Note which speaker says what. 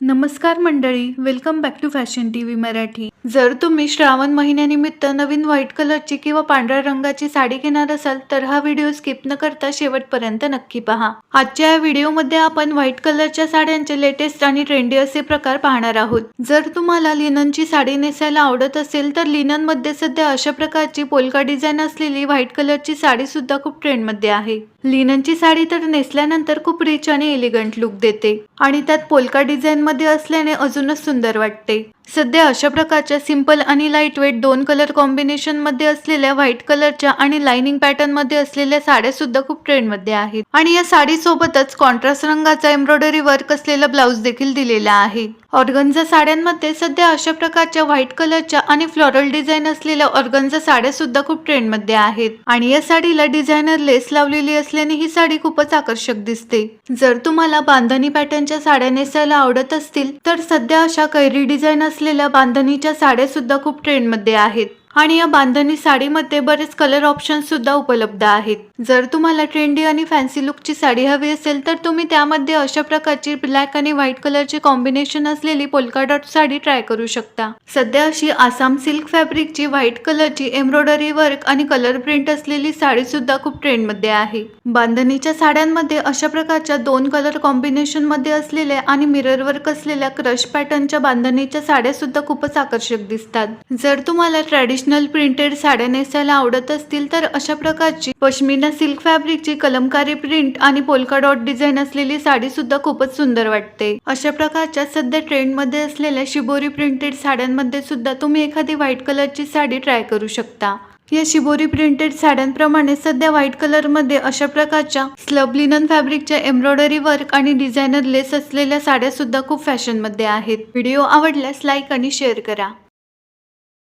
Speaker 1: नमस्कार मंडळी, welcome back to fashion TV Marathi. जर तुम्ही श्रावण महिन्यानिमित्त नवीन व्हाईट कलरची किंवा पांढऱ्या रंगाची साडी घेणार असाल तर हा व्हिडिओ स्किप न करता शेवटपर्यंत नक्की पहा। आजच्या या व्हिडिओमध्ये आपण व्हाईट कलरच्या साड्यांचे लेटेस्ट आणि ट्रेंडी असे प्रकार पाहणार आहोत। जर तुम्हाला लिननची साडी नेसायला आवडत असेल तर लिनन मध्ये सध्या अशा प्रकारची पोल्का डिझाइन असलेली व्हाईट कलरची साडी सुद्धा खूप ट्रेंड मध्ये आहे। लिननची साडी तर नेसल्यानंतर खूप रिच आणि एलिगंट लुक देते आणि त्यात पोल्का डिझाइन मध्ये असल्याने अजूनच सुंदर वाटते। सध्या अशा प्रकारच्या सिंपल आणि लाईट वेट दोन कलर कॉम्बिनेशन मध्ये असलेल्या व्हाईट कलरच्या आणि लाइनिंग पॅटर्न मध्ये असलेल्या साड्या सुद्धा खूप ट्रेंड मध्ये आहेत आणि या साडी सोबतच कॉन्ट्रास्ट रंगाचा एम्ब्रॉयडरी वर्क असलेला ब्लाउज देखील दिलेला आहे। ऑर्गन्झा साड्यांमध्ये सध्या अशा प्रकारच्या व्हाईट कलरच्या आणि फ्लोरल डिझाइन असलेल्या ऑर्गन्झा साड्या सुद्धा खूप ट्रेंड मध्ये आहेत आणि या साडीला डिझायनर लेस लावलेली असल्याने ही साडी खूपच आकर्षक दिसते। जर तुम्हाला बांधणी पॅटर्नच्या साड्या नेसायला आवडत असतील तर सध्या अशा कैरी डिझाइन असलेल्या बांधणीच्या साड्या सुद्धा खूप ट्रेंड मध्ये आहेत आणि या बांधणी साडीमध्ये बरेच कलर ऑप्शन सुद्धा उपलब्ध आहेत। जर तुम्हाला ट्रेंडी आणि फॅन्सी लुकची साडी हवी असेल तर तुम्ही त्यामध्ये अशा प्रकारची ब्लॅक आणि व्हाईट कलरचे कॉम्बिनेशन असलेली पोल्का डॉट साडी ट्राय करू शकता। सध्या अशी आसाम सिल्क फॅब्रिकची व्हाईट कलरची एम्ब्रॉयडरी वर्क आणि कलर प्रिंट असलेली साडी सुद्धा खूप ट्रेंड मध्ये आहे। बांधणीच्या साड्यांमध्ये अशा प्रकारच्या दोन कलर कॉम्बिनेशन मध्ये असलेल्या आणि मिरर वर्क असलेल्या क्रश पॅटर्नच्या बांधणीच्या साड्या सुद्धा खूपच आकर्षक दिसतात। जर तुम्हाला ट्रॅडिशनल प्रिंटेड साड्या नेसायला आवडत असतील तर अशा प्रकारची पश्मिना सिल्क फॅब्रिकची कलमकारी प्रिंट आणि पोल्का डॉट डिझाइन असलेली साडी सुद्धा खूपच सुंदर वाटते। अशा प्रकारच्या सध्या ट्रेंड मध्ये असलेल्या शिबोरी प्रिंटेड साड्यांमध्ये सुद्धा तुम्ही एखादी व्हाईट कलरची साडी ट्राय करू शकता। या शिबोरी प्रिंटेड साड्यांप्रमाणे सध्या व्हाईट कलर मध्ये अशा प्रकारच्या स्लब लिनन फॅब्रिकच्या एम्ब्रॉयडरी वर्क आणि डिझायनर लेस असलेल्या साड्या सुद्धा खूप फॅशन मध्ये आहेत। व्हिडिओ आवडल्यास लाईक आणि शेअर करा।